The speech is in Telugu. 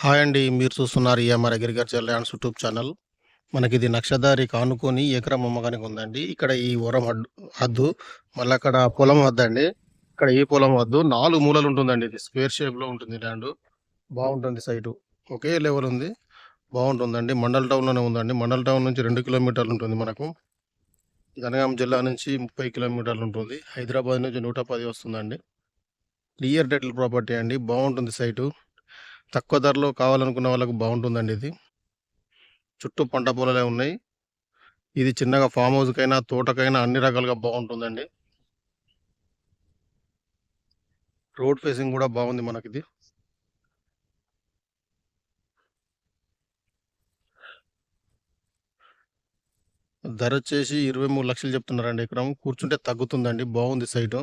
హాయ్ అండి. మీరు చూస్తున్నారు EMR agriculture lands YouTube channel. మనకిది నక్షదారికి ఆనుకొని ఎకరం అమ్మకానికి ఉందండి. ఇక్కడ ఈ వరం హద్దు మళ్ళీ అక్కడ పొలం వద్దండి. ఇక్కడ ఈ పొలం వద్దు 4 మూలలు ఉంటుందండి. ఇది స్క్వేర్ షేప్‌లో ఉంటుంది ల్యాండు. బాగుంటుంది సైటు. ఒకే లెవెల్ ఉంది. బాగుంటుందండి. మండల్ టౌన్‌లోనే ఉందండి. మండల్ టౌన్ నుంచి 2 కిలోమీటర్లు ఉంటుంది మనకు. జనగాం జిల్లా నుంచి 30 కిలోమీటర్లు ఉంటుంది. హైదరాబాద్ నుంచి 110 వస్తుందండి. క్లియర్ టైటిల్ ప్రాపర్టీ అండి. బాగుంటుంది సైటు. తక్కువ ధరలో కావాలనుకున్న వాళ్ళకు బాగుంటుందండి ఇది. చుట్టూ పంట పొలాలే ఉన్నాయి. ఇది చిన్నగా ఫామ్ హౌస్‌కైనా, తోటకైనా అన్ని రకాలుగా బాగుంటుందండి. రోడ్ ఫేసింగ్ కూడా బాగుంది మనకిది. ధర వచ్చేసి 23 లక్షలు చెప్తున్నారండి ఎకరం. కూర్చుంటే తగ్గుతుందండి. బాగుంది సైటు.